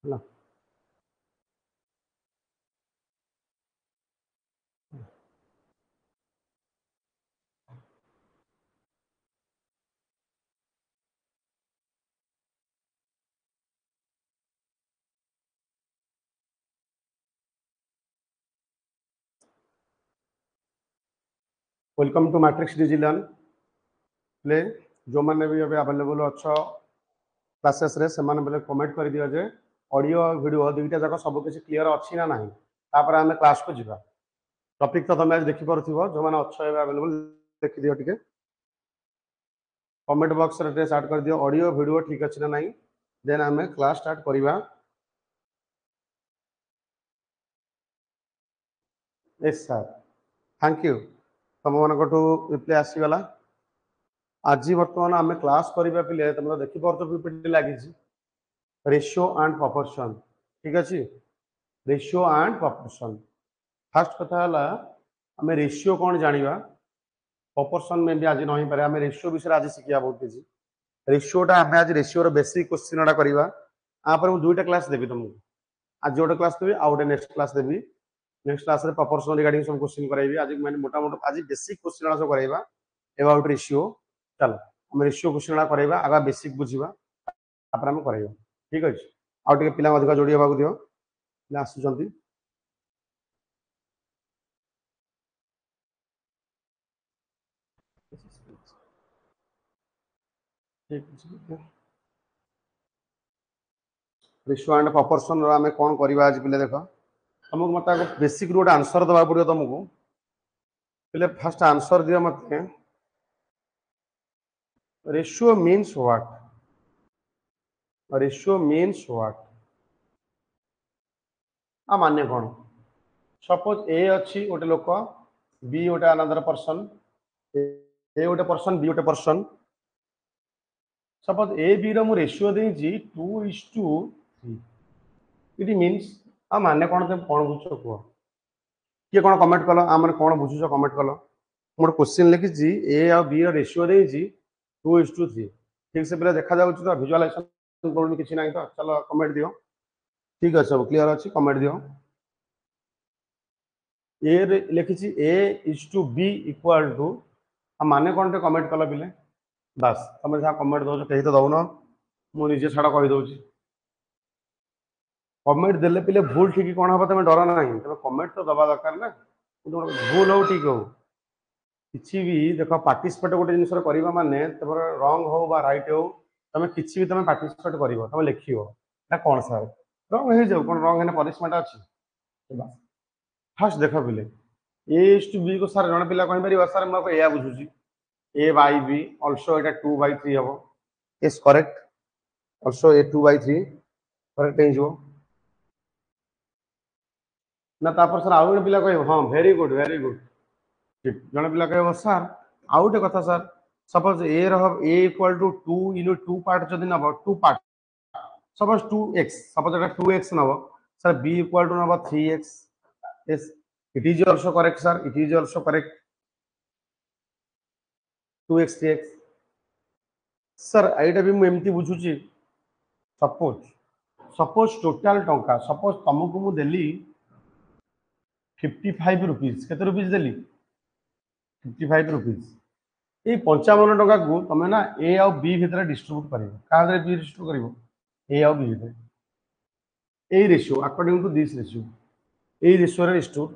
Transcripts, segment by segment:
ହେଲା। Welcome to matrix digital play. जो मैंने भी अभी अवेलेबल अच्छ क्लासेस रे से माने कमेंट कर दियो जे ऑडियो वीडियो दुईटा जाक सब किसी क्लियर अच्छी ना नहीं तापर आम क्लास को जीवा। टॉपिक तो तुम आज देखि पारुथिबो जो माने अच्छ अवेलेबल देखि दियो टिके कमेंट बॉक्स रे स्टार्ट कर दियो ऑडियो वीडियो ठीक अछि ना नहीं देन आम क्लास स्टार्ट करिवा। यस सर थैंक यू तुम मानकटू रिप्लाई आसीगला। आज बर्तमान आम क्लास करबा पिले तुम देखि पारतो पीपीटी लागि रेशियो एंड प्रोपोर्शन ठीक अच्छे। रेशियो एंड प्रोपोर्शन फास्ट कथा आम रेशियो कौन जानिबा प्रोपोर्शन में भी आज नहीं पारे आम रेशियो विषय आज शिखा बहुत किसी। रेशियोटा आम आज रेशियो बेसिक क्वेश्चन करवा आप दुईटा क्लास देवी तुमको आज गोटे क्लास देवी आउ गोटे नेक्स्ट क्लास देवी। नेक्स्ट क्लास रे प्रोपोर्शन रिगार्डिंग सब क्वेश्चन कराइबी। आज मैंने मोटा मोटा आज बेसिक क्वेश्चन सब कराइबा अबाउट रेशियो। चलो आम रेशियो क्वेश्चन कराइबा आगा बेसिक बुझीबा तापर आम कराइबा ठीक अच्छे। आउ टे पिला अधिक जोड़ी होगा दियो आसुचंती रेशियो एंड प्रोपोर्शन आम कौन करवा आज पिले देख तुमको मत बेसिक गोटे आंसर दवा पड़ो तुमको पिले फास्ट आंसर दियो मत ratio means what ratio means what आ मान्य कौन सपोज ए अच्छी गोटे लोक बी गोटे अनदर पर्सन ए गोटे पर्सन बी गोटे पर्सन सपोज ए बी रु रेशियो देजी 2:3 इट मीन्स आ माने कौन तुम कौन बुझ कह किए कौन कमेंट कल आम कौन बुझुच कमेंट कल मोटे क्वेश्चन लिखी ए आ बी रेशियो देजी 2:3 ठीक से पे देखा जाऊँ तो भिजुआलाइजेशन करूँ कि ना तो चलो कमेंट दियो ठीक अच्छे सब क्लीयर अच्छी कमेंट दियो। ए लिखी A:B इक्वाल टू माने कौन टे कमेंट कल पिले बस तुम जहाँ कमेंट दौ कहीं तो दौन मुझे छाड़ कहीदे कमेंट देले पिले भूल ठीक कौन हम तुम डर ना तुम कमेंट तो दबा दरकार ना भूल हो ठीक हो किसी भी देख पार्टिसिपेट गोटे जिन करवा माने तुम रंग हो बा राइट हो तुम किसी भी तुम पार्टिसिपेट कर तुम लिख कौन सर रंग हो जाओ कौन रंग है पनिशमेंट अच्छी फास्ट देख पिले A:B को सर जन पिला कहींपर सर मुझे या बुझुची A/B अल्सो ये 2/3 हम is correct also A 2/3 correct हो ना तापर सर आउ पिला कह हाँ वेरी गुड ठीक जन पिला कह सर आउ गोटे कथा sir suppose A equal to 2 in 2 part जब नब 2 part suppose 2x suppose 2x नब सर b इक्वल टू नब 3x yes it is also correct sir it is also correct 2x 3x sir एटा भी मुझे बुझुची suppose suppose total टंका suppose तुमको मु देली 55 rupees केते रुपीज देली 55 रुपीज ये 55 टंका को तुम ना ए आ बी भितर डिस्ट्रीब्यूट कर क्या बी डिस्ट्रीब्यूट कर ए आ बी भितर ए ratio according to this ratio ए रेशियो रे डिस्ट्रीब्यूट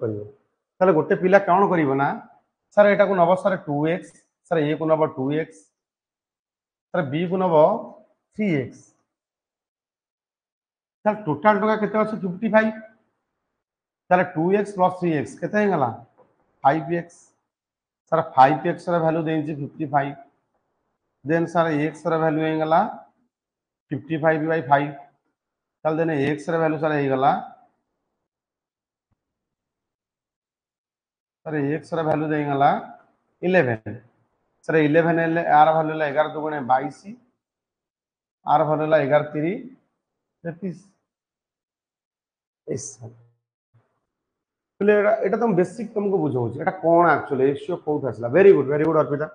कर गोटे पिला कौन करना सर एटा को नब सर 2x सर ए को नब 2x सर बी को नब 3x सर टोटाल टंका केते अछि 55 सर 2x प्लस 3x केते गला 5x सर 5x रा वैल्यू देछि 55 देन सर x रा वैल्यू हे गला 55/5 चल देने x रा वैल्यू सर हे गला सर x रा वैल्यू दे गला 11 सर 11 ले आर वैल्यू ला 11 दुगुणे 22 आर वैल्यू ला 11 3 33 एस एटा तुम बेसिक तुमको बुझाऊँ एटा कौन एक्चुअली रेशियो कौट आसला वेरी गुड अर्पिता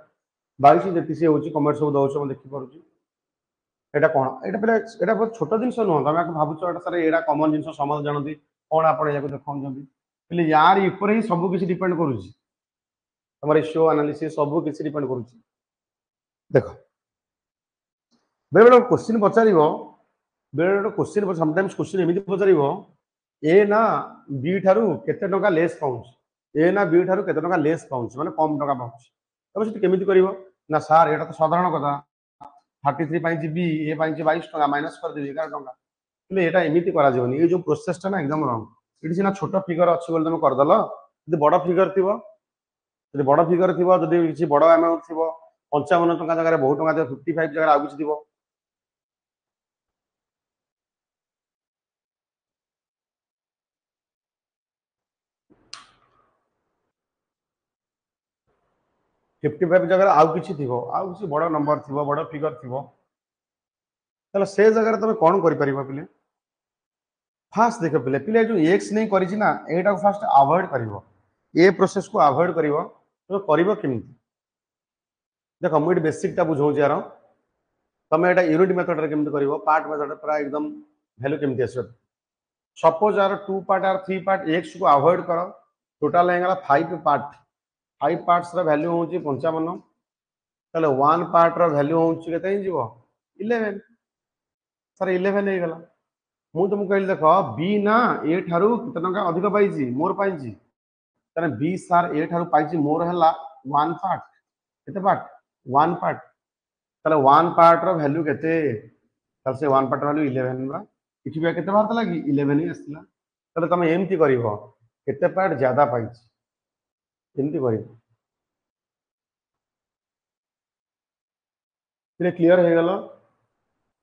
22 33 होची कमेंट सब दउछ हम देखि परुची এটা কোন এটা পিলে এটা বহুত ছোট জিনিস নুহ তুমি আକୁ ভাবুছ এটা সারা এরা কমন জিনিস সমাজ জানନ୍ତି কোন আপন ইয়াକୁ ଦେଖାଉଛନ୍ତି ପିଲେ यार ଉପରେ ହିଁ ସବୁ କିଛି ଡିପେଣ୍ଡ କରୁଛି ତମ ରେशियो ଆନାଲିସିସ୍ ସବୁ କିଛି ଡିପେଣ୍ଡ କରୁଛି ଦେଖ बेले क्वेश्चन पचारिबो बेले क्वेश्चन समटाइम्स क्वेश्चन एमिति पचारिबो ए ना बी ठारू केते टका लेस पाउछ ए ना बी ठारू केते टका लेस पाउछ माने कम टका पाउछ तबे सेति केमिति करिवो ना सर एटा तो साधारण कथा 33 पाइछि बी ए पाइछि 22 टका माइनस कर देबी 11 टका ले एटा एमिति करा जीवनी ए जो प्रोसेस टा ना एकदम रॉन्ग इति सिना छोटा फिगर अछि बोल तुम कर दलो यदि बड़ा फिगर थिबो यदि बड़ा फिगर थिबो यदि किछि बड़ा अमाउंट थिबो 55 टका जगह बहुत टका 55 जगह आ किछि थिबो 55 जगह आउ किछि थिबो आउ किछि बड़ नंबर थिबो बड़ फिगर थिबो तले से जगह तमे कोन करि परिबो पिले फास्ट देखो पिले पिले जो एक्स नहीं करिछि ना एटा को फास्ट अवॉइड करिवो ए प्रोसेस को अवॉइड करिवो तो करिवो केमिति देखो मु बेसिक टा बुझौ जे यार तमे एटा यूनिट मेथड रे केमिति करिवो पार्ट मेथड पूरा एकदम वैल्यू केमिति आसो सपोज यार 2 पार्ट और 3 पार्ट एक्स को अवॉइड करो टोटल हेगला 5 पार्ट 5 पार्ट्स रा वैल्यू होची 55 ताले 1 पार्ट रा वैल्यू होची केते ही जीवो 11 सर 11 हे गला मु तुम कहली देखो बी ना ए ठारू केते टका अधिक पाइची मोर पाइची तने बी सर ए ठारू पाइची मोर हला 1 पार्ट केते पार्ट 1 पार्ट ताले 1 पार्ट रा वैल्यू केते ताले से 1 पार्ट वैल्यू 11 बा इठी बे केते बार लगी 11 ही आसला ताले तमे एमती करिवो केते पार्ट ज्यादा पाइची एमती करिवो फिर क्लियर हो गल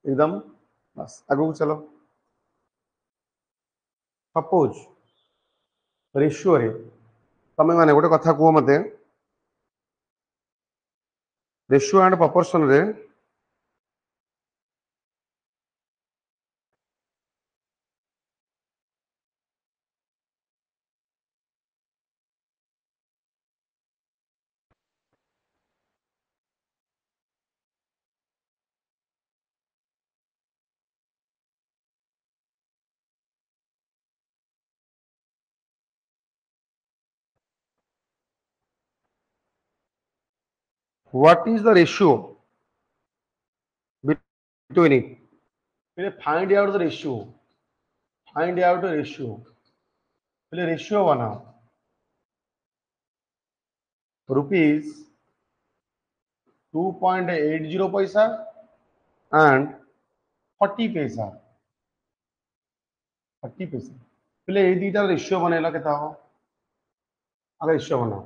एकदम बस आगु चलो सपोज रेशियो रे तमे माने गोटे कथा को मते रेशियो एंड प्रोपोर्शन रे what is the ratio between it फिर find out the ratio find out the ratio फिर रेशियो बनाओ रुपीस 2.80 पैसा एंड 40 पैसा 40 पैसा पहले ये दीटा रेशियो बनेला केता हो अगर रेशियो बनाओ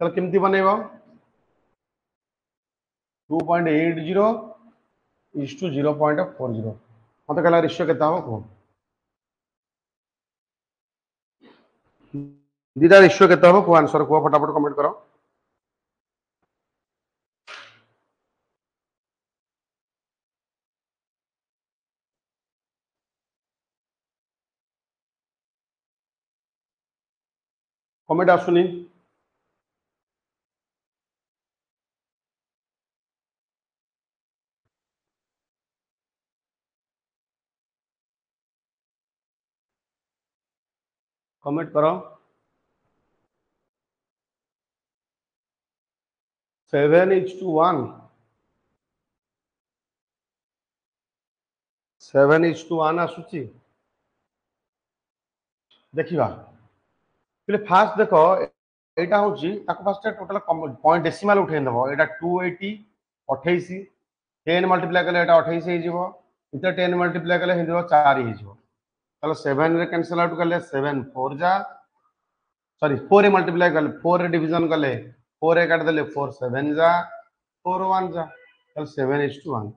चल केमती बनेबो 2.80 is to 0.40 मत कहला रेशियो केता हो को दीटा रेशियो केता हो को आंसर को फटाफट कमेंट करो कमेंट आसुनी कमेंट करो 7:1 7:1 आसुची देखिबा पहले फास्ट देखो एटा होची ताको फास्ट टोटल पॉइंट डेसिमल उठे देबो एटा 280 28 10 मल्टीप्लाई करले एटा 28 हे जीवो इते 10 मल्टीप्लाई करले हे जीवो 4 हे जीवो चलो 7 रे कैंसिल आउट करले 7 4 जा सॉरी 4 रे मल्टीप्लाई करले 4 रे डिवीजन करले 4 रे काट देले 4 7 जा 4 1 जा चलो 7:1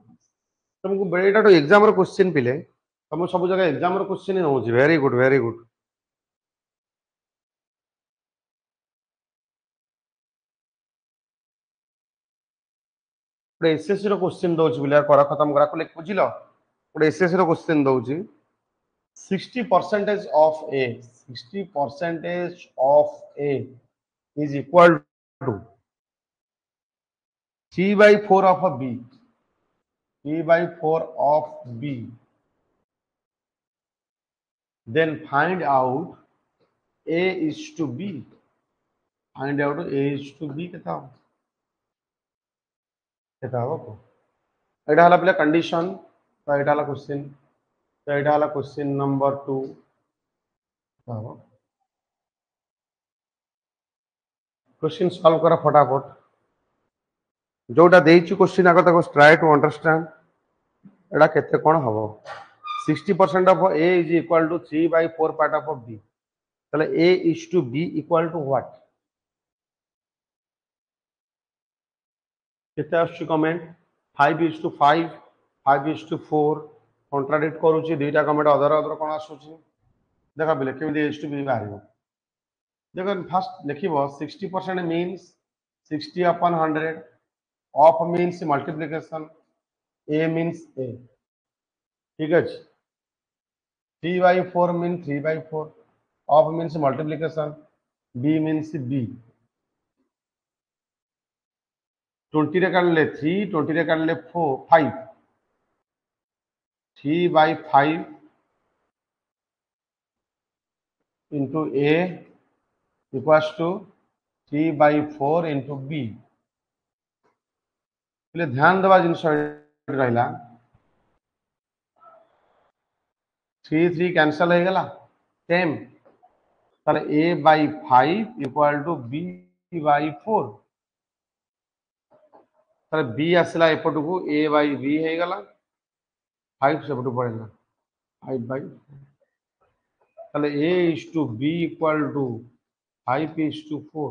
तुमको एटा तो एग्जाम रो क्वेश्चन पिले तुम सब जगह एग्जाम रो क्वेश्चन ही होची वेरी गुड एसएससी रो क्वेश्चन दउची बिला कर खत्म करा को लिख बुझिलो गोटे एसएससी रो क्वेश्चन दउची 60% of A is equal to 3/4 of a B 3/4 of B. Then find out A is to B. Find out A is to B केता हो? केता हो को? एटा हला पहले कंडीशन तो एटा हला क्वेश्चन तो एटा हला क्वेश्चन नंबर 2 हो क्वेश्चन सॉल्व करा फटाफट जोटा देइछु क्वेश्चन आगे ताको ट्राई टू अंडरस्टैंड एटा केते कोन हबो 60% of A is equal to 3/4 part of B তাহলে A is to B equal to what केते आछी comment 5 is to 5 5 is to 4 contradict करूची दुईटा कमेंट अदर अदर कोन आछुची देखा बिले केमिति A is to B बाहरियो देखो फर्स्ट लिखिबो 60% means 60 upon 100 of means multiplication A means A ठीक है 3/4 means 3/4 of means multiplication B means B 20 रे काढले 3 20 रे काढले 4 5 3/5 into A equals to 3/4 into B એટલે ध्यान देवा जिनस रहिला 3 3 कैंसिल हो गला 10 ताले A/5 equal to B/4 ताले B आसला एपटकू A/B हो गला 5 सेपटू पड़ेगा 5/4 ताले A is to B equal to 5 is to 4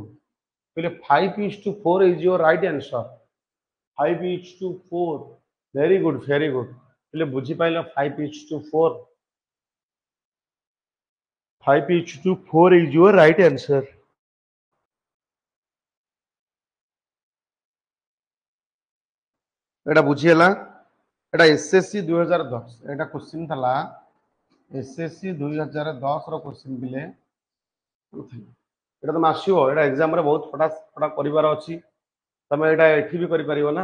पहले 5 is to 4 is your right answer 5 is to 4 very good पहले बुझी pile 5 is to 4 5 is to 4 is your right answer Etah बुझिएला Etah SSC 2010 Etah question थला SSC 2010 रो question बिले एटा तो आसीबो एटा exam रे बहुत फटा फटा परिवार अछि तमे एटा एठी भी करि परिबो ना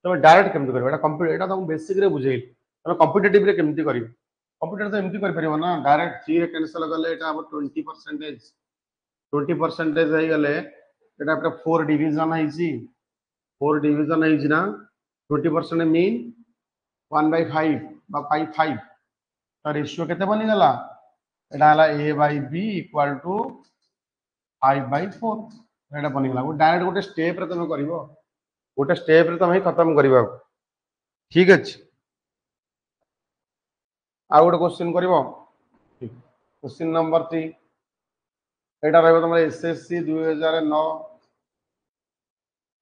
तमे डायरेक्ट केमति करबो एटा कंप्यूटर एटा तो बेसिक रे बुझेइल तमे कॉम्पिटिटिव रे केमति करिवो कंप्यूटर तो एमति कर परिबो ना डायरेक्ट 3 रे कैंसिल गले एटा अब 20% हो गले एटा आपका 4 डिवीजन है 4 डिवीजन है ना 20% मीन 1/5 बा 5 तो रेशियो केते बनि गला एटा हला A/B इक्वल टू 5/4 एटा बनि गला वो डायरेक्ट गोटे स्टेप रे तमे करिवो गोटे स्टेप रे तमे खत्म करिवो ठीक अछि आ गोटे क्वेश्चन करिवो क्वेश्चन नंबर 3 एटा रहबो तमरे SSC 2009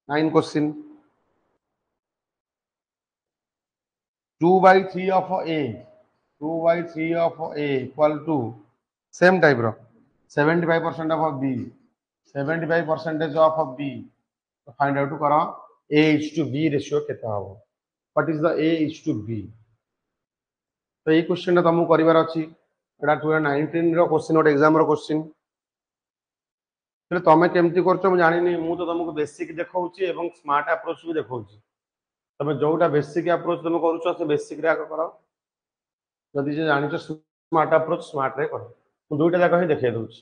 9 question 2/3 of A 2/3 of A equal to same type ro 75% of B 75% of B तो find out करो A is to B ratio केता हो what is the A is to B तो ये question तुमको करिवार अछि एटा 2019 रो question ओट exam रो question तमे केमती करछो म जानि नै मु तो तुमको बेसिक देखाउची एवं स्मार्ट अप्रोच भी देखाउची तमे जोटा बेसिक अप्रोच तुम करूछ से बेसिक रे करो जदि जे जानिछ स्मार्ट अप्रोच स्मार्ट रे करो मु दुईटा जाक ही देखाइ दउची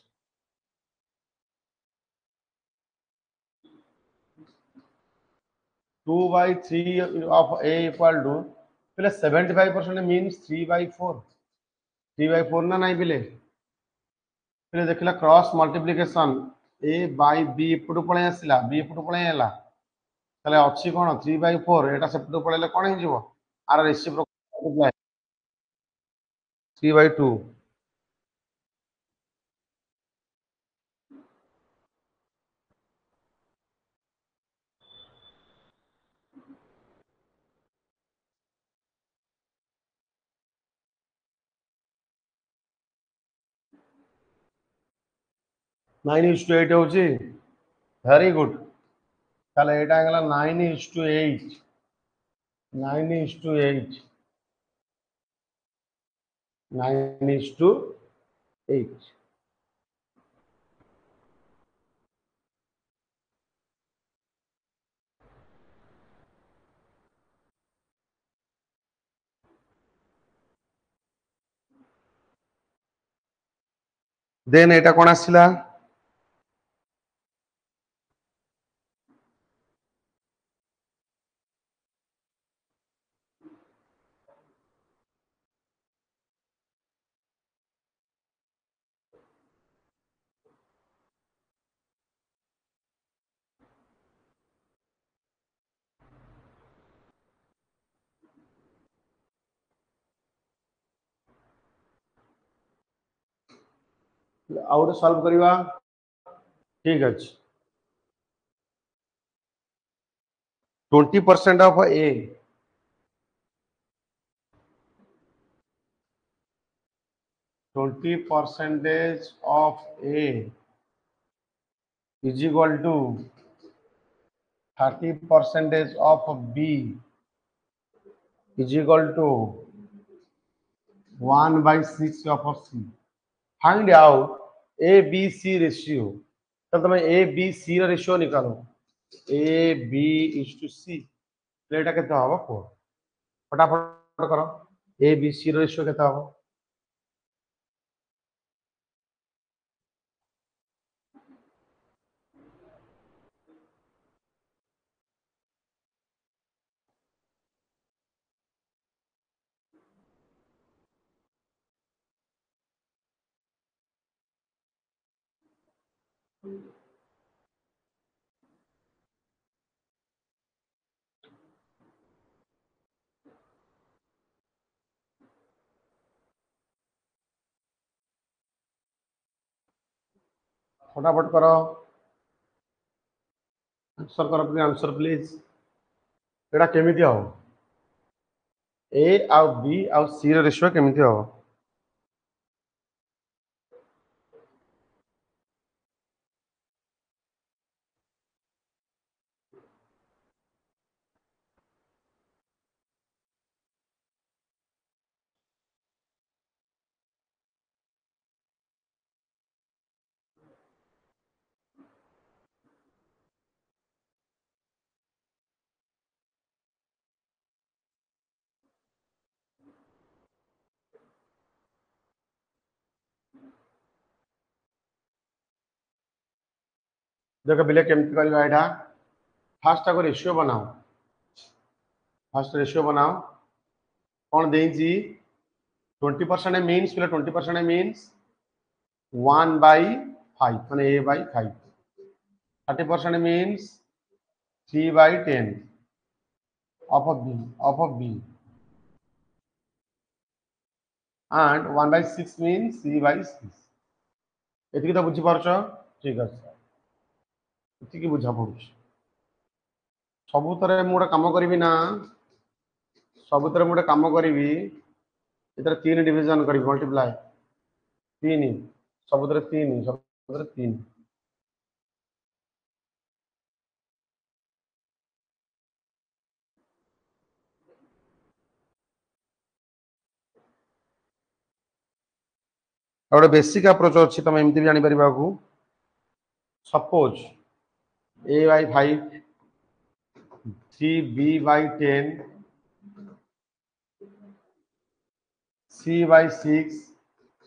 2/3 of A equal to पहले 75% means 3/4 3/4 ना नहीं पहले देखला cross multiplication A by B एपटू पळे आसिला B एपटू पळे आला ताले अछि कोन 3/4 एटा सेपटू पळेले कोन हे जिवो आर रेसिप्रोकल मल्टीप्लाई 3/2 9:8 होची वेरी गुड ताले एटा गला 9:8 9:8 9:8 देन एटा कोन आसिला आउट सॉल्व करिवा ठीक अछि 20% of A 20% of A is equal to 30% of B is equal to 1/6 of C. Find out A B C ratio. तो तुम्हें A B C रा ratio निकालो A B is to C प्लेटा केते हबो 4 फटाफट करो A B C रा रेशियो केते हबो फटाफट करो आंसर प्लीज एटा केमिति हो A आउ B आउ C रा रेशियो केमिति हो देखो बिले केमिति करबा एटा फास्ट आको रेशियो बनाओ फास्ट रेशियो बनाओ कौन देजी 20% मीन्स 20% मीन्स 1/5 माने A/5 30% means 3/10 of B and 1/6 means C/6 एतिकी तो बुझी पारछ ठीक अछि एतिकी बुझा पड़ुछ सबुतरे मु गोटे काम करिवि ना सबुतरे मु गोटे काम करिवि एतर 3 डिवीजन करिवि मल्टीप्लाई 3 सबुतरे 3 गोटे बेसिक अप्रोच अच्छी तुम एमती भी जानी परिबा को suppose A/5 3B/10 C/6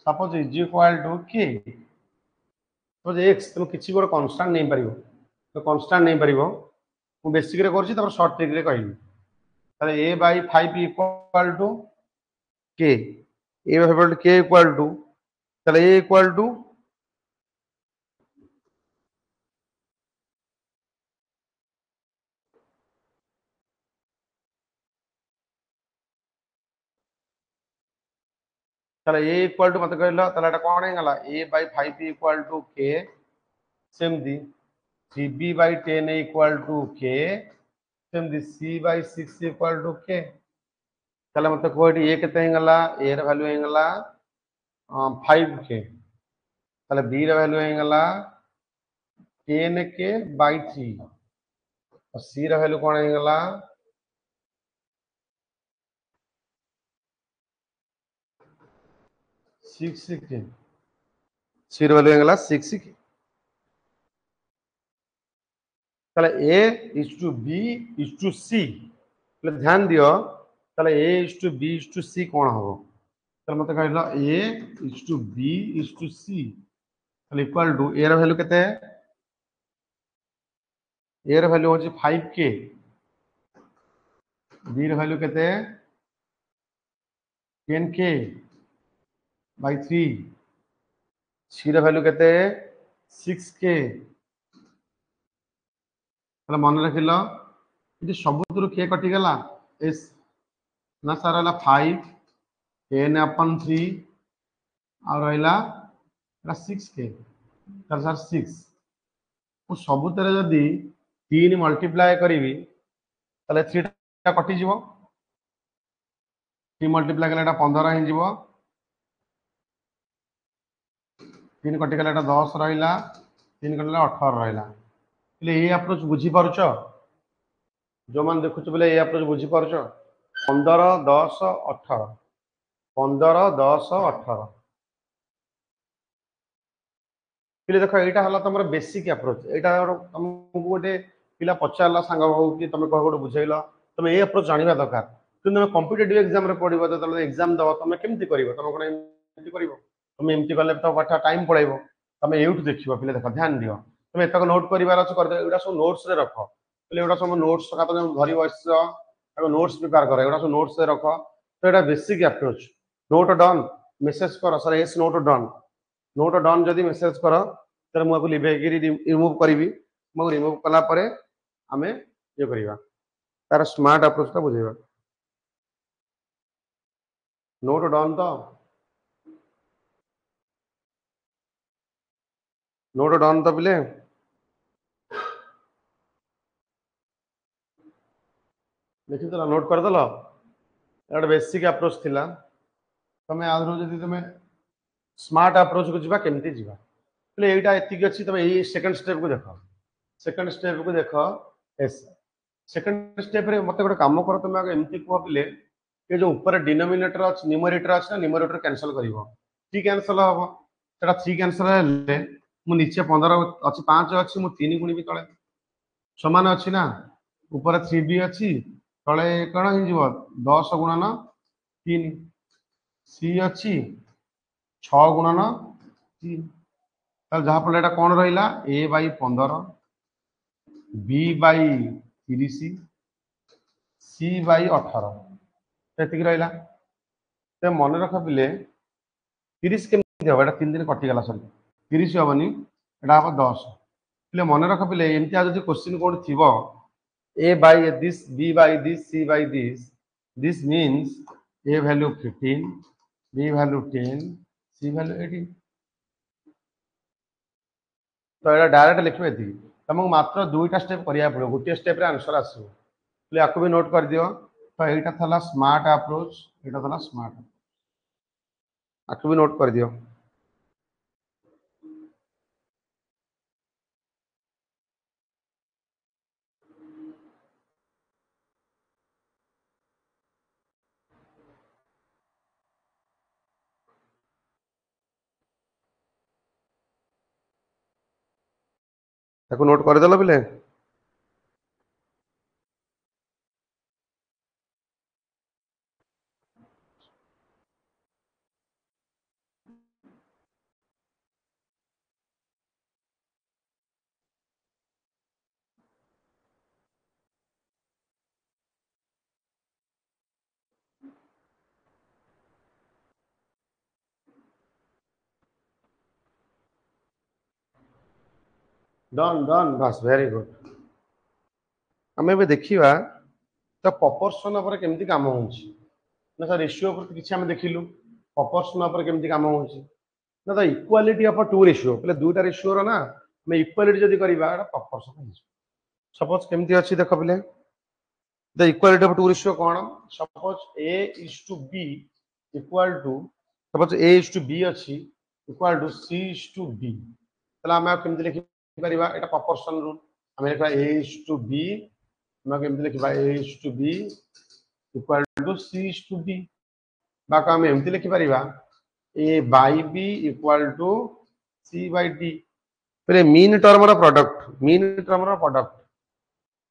suppose is equal to K तो x तुम किसी गोटे कांस्टेंट नहीं परिबो तो कांस्टेंट नहीं परिबो मु बेसिक रे करछि तपर शॉर्ट ट्रिक रे कहली ताले A/5 equal to K A/5 K equal to ताले A इक्वल टू ताले A इक्वल टू मत कहला ताले एटा कोन हे गला A/5 इक्वल टू K सेमदी 3B/10 इक्वल टू K सेमदी C/6 इक्वल टू K ताले मत कोठी A केते हे गला A र वैल्यू हे गला 5K ताले B र वैल्यू हे गला 10K/3 और C र वैल्यू कोन हे गला 6K C र वैल्यू हे गला 6K ताले A is to B is to C ताले ध्यान दियो ताले A is to B is to C कोन हो ताले मते कहला A is to B is to C equal to ए वैल्यू केते ए वैल्यू होची 5k बी वैल्यू केते 10k बाय 3 सी वैल्यू केते 6k ताले मन रखिलो ये सबुतरु के कटि गला एस ना सारा हला 5 n अपन 3 और रहिला 6k तार सर 6 मु सबुतरे जदी 3 मल्टीप्लाई करिवि ताले 3 टा कटि जीवो 3 मल्टीप्लाई कले 15 hin जीवो 3 कटि गला 10 रहिला 3 कटि 18 रहिला ले ये अप्रोच बुझी पारुछ जो मान देखुछ बोले ये अप्रोच बुझी पारुछ 15 10 18 15 10 18 पिले देखो एटा हला तमर बेसिक अप्रोच एटा तुमको गोटे पिला पचारला सांग हो कि तुम कह गोटे बुझैला तुम ए अप्रोच जानिबा दरकार कि तुम कॉम्पिटिटिव एग्जाम रे पढिबो त तुम एग्जाम दबो तुम केमति करिवो तुम कोन एमति करिवो तुम एमति करले तो पाठा टाइम पळाइबो तुम यूट्यूब देखिबो पिले देखो ध्यान दियो तुम एतक नोट करिवार अछि कर दे एडा सब नोट्स रे रखो पिले एडा सब नोट्स का तुम धरि बस एगो नोट्स प्रिपेयर कर एडा सब नोट्स रे रखो तो एडा basic approach note done message कर सर एस नोट डन जदी मेसेज कर तर मु रिमूव करी मु रिमूव कला परे आमे ये करिवा तार स्मार्ट अप्रोच का बुझेबा नोट डन तो नोट डन तो पिले देखि तो नोट कर दलो एटा बेसिक अप्रोच थिला तमे आधरो जदी तमे स्मार्ट अप्रोच को जीवा केमती जीवा पले एटा एतिक अछि तमे ए सेकंड स्टेप को देखो एस सेकंड स्टेप रे मते गोटे काम कर तमे आगे एमती को पिले ये जो ऊपर डिनोमिनेटर अछि न्यूमरेटर अछि ना न्यूमरेटर कैंसिल करिवो 3 कैंसिल हबो सेटा 3 कैंसिल हेले मु नीचे 15 अछि 5 अछि मु 3 गुणी भी तळे समान अछि ना ऊपर 3b अछि तळे कोन हि जीवो 10 गुणन 3 सी अछि 6 गुणन 3 ताल जहा फल एटा कोन रहिला a by 15 b by 30 c by 18 एतिक रहिला ते मन रख पिले 30 केमति हो एटा 3 दिन कटि गला सर 30 होबनी एटा हो 10 पिले मन रख पिले एमति आ जदी क्वेश्चन कोड थिबो a by this b by this c by this means a value 15 b value 10 c value 18 तो एटा डायरेक्ट लिखबे थी तुमको मात्र दुईटा स्टेप करिया पड़ो गोटे स्टेप रे आंसर आसो ले आको भी नोट कर दियो तो एटा थला स्मार्ट अप्रोच एटा थला स्मार्ट आको भी नोट कर दियो ताको नोट कर देलो बिले डन डन बस वेरी गुड हमें भी देखिबा तो प्रोपोर्शन ऊपर केमति काम होउची ना सर रेशियो ऊपर किछि हम देखिलु प्रोपोर्शन ऊपर केमति काम होउची ना तो इक्वालिटी ऑफ टू रेशियो पहले दुटा रेशियो रो ना मैं इक्वालिटी जदी करबा एटा प्रोपोर्शन हो सपोज केमति अछि देखो पहले the equality of two ratio कोन suppose a is to b equal to suppose a is to b अछि equal to c is to d तला हम केमति लिखि परिबा एटा प्रोपोर्शन रूल हम लिखबा a is to b हम केमति लिखबा a is to b equal to c is to d बाका हम एमति लिखि परिबा a by b equal to c by d पहले मीन टर्म रो प्रोडक्ट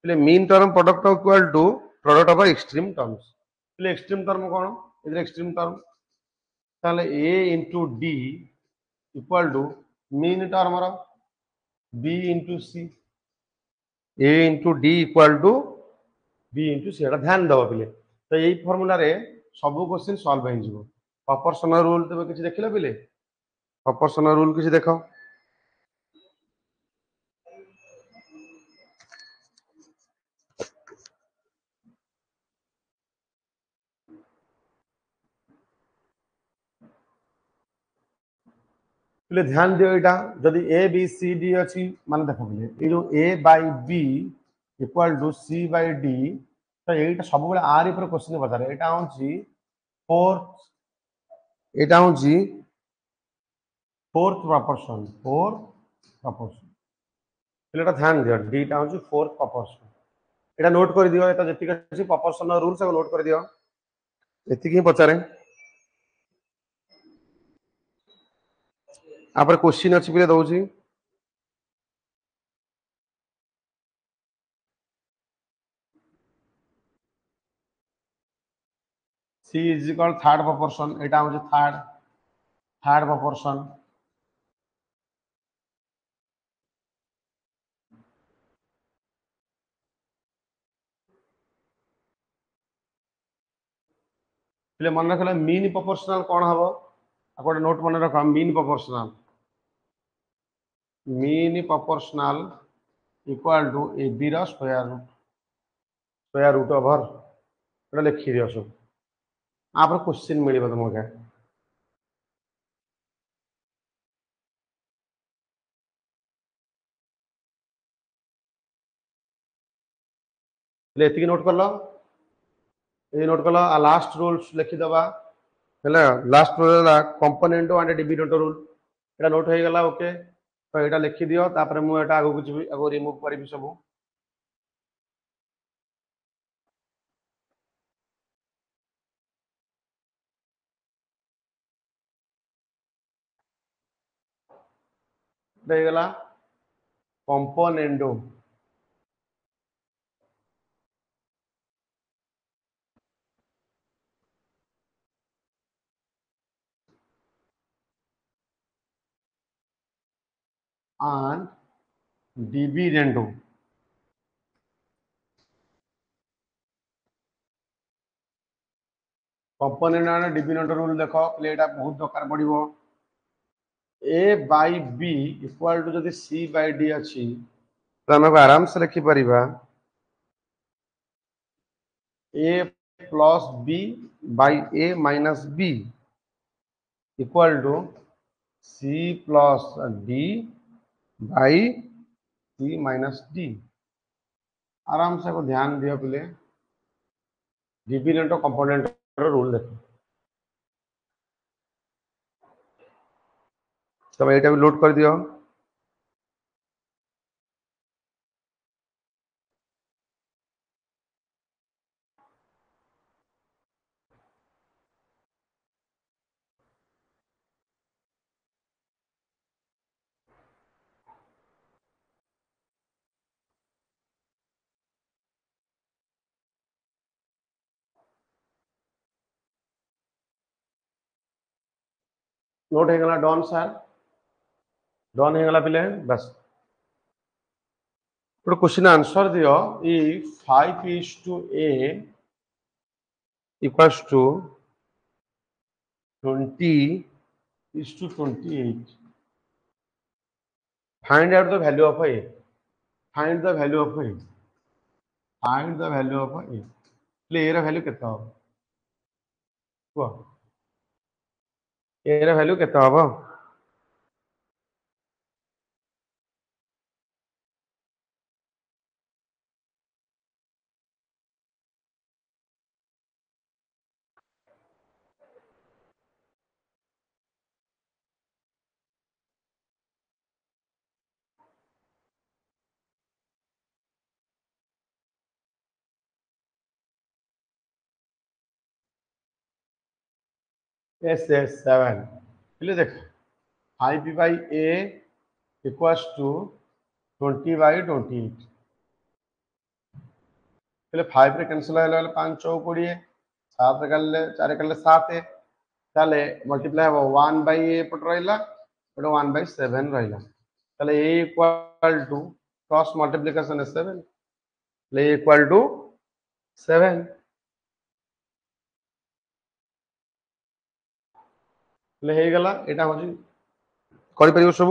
पहले mean term product equal to product of extreme terms पहले एक्सट्रीम टर्म कोन इधर एक्सट्रीम टर्म ताले a into d equal to mean term रो b into c a into d equal to b into c एटा ध्यान दबो पिले तो यही फार्मूला रे सब क्वेश्चन सॉल्व हो जिवो प्रोपोर्शनल रूल तबे किछि देखिलो पिले प्रोपोर्शनल रूल किछि देखो पिले ध्यान दियो एटा जदि a b c d अछि माने देखो पिले ए जो a by b equal to c by d तो एटा सब बेले r पर क्वेश्चन पचारे एटा होची फोर्थ प्रोपोर्शन पिले एटा ध्यान दियो d टा होची फोर्थ प्रोपोर्शन एटा नोट कर दियो एटा जति अछि प्रोपोर्शनल रूल सब नोट कर दियो एति की पचारे आपर क्वेश्चन अछि पिले दउची C is equal third proportion एटा होची थर्ड proportion पिले मन रखले मीन प्रोपोर्शनल कोन हबो आकोटे नोट मन रख mean proportional equal to a b रा स्क्वायर रूट ओवर एटा लिखि दियो सब आपर क्वेश्चन मिलिबो तुमके ले एति नोट कर लो ए नोट कर लो आ लास्ट रूल्स लिखि दबा हैला लास्ट रूल ला कंपोनेंट एंड डिविडेंड रूल एटा नोट हो गला ओके तो एटा लिखि दियो तापर मु एटा आगो कुछ भी आगो रिमूव करबी सब दे गला component and dividend component and dividend rule देखो ले एटा बहुत दरकार पड़िबो a by b equal to जदि c by d अछि तो हम आराम से लिखि परिबा a plus b by a minus b equal to c plus d by c minus d आराम से को ध्यान दियो पिले डिविडेंड कंपोनेंट रो रूल देखो तब एटा भी लोड कर दियो नोट हो गला डन सर डन हो गला पिले बस तो क्वेश्चन आंसर दियो if 5 is to a equals to 20 is to 28 find out the value of a find the value of a find the value of a ले एरा वैल्यू कितना हो वो एरा वैल्यू कितना हो yes 7 ले देख 5 by a equals to 20 by 28 ले 5 रे कैंसिल होला 5 4 20 7 करले 4 करले 7 ताले मल्टीप्लाई हो 1 by a पट रहिला एटा 1/7 रहिला ताले a equal to cross multiplication 7 ले a इक्वल टू 7 ले हे गला एटा होजी करि परियो सब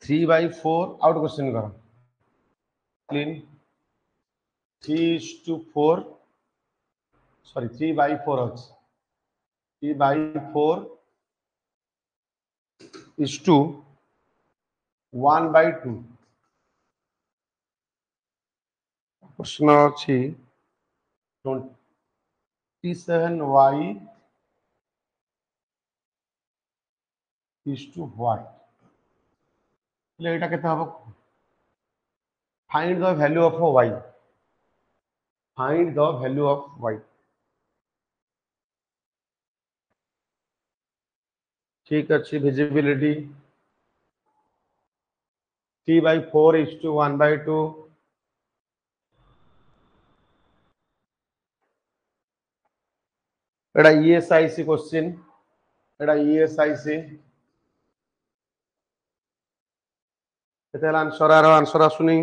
3/4 आउट क्वेश्चन करो क्लीन 3:4 सॉरी 3/4 अछि 3/4 is to 1/2 क्वेश्चन अछि 27y is to what ले एटा केते हबो find the value of y find the value of y ठीक अच्छी visibility 3/4 is to 1/2 Etah ESIC question Etah ESIC केते आंसर आसुनी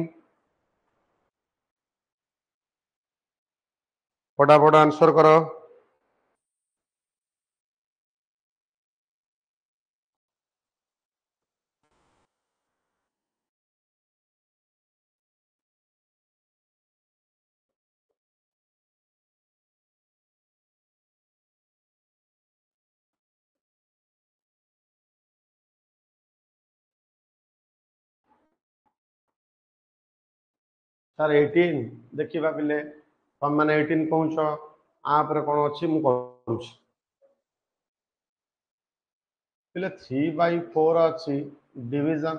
फटाफट आंसर करो सर 18 देखिबा पिले हम माने 18 कहूछ आ पर कोन अछि मु कहूछ पिले 3/4 अछि डिवीजन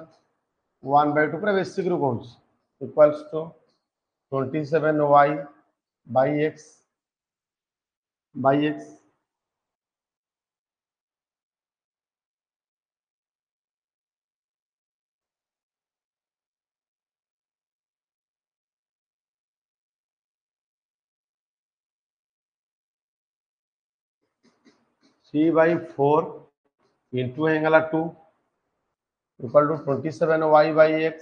1/2 पूरा बेसिक रू कहूछ equals to 27y by x 3/4 into हेंगला 2 equal to 27y by x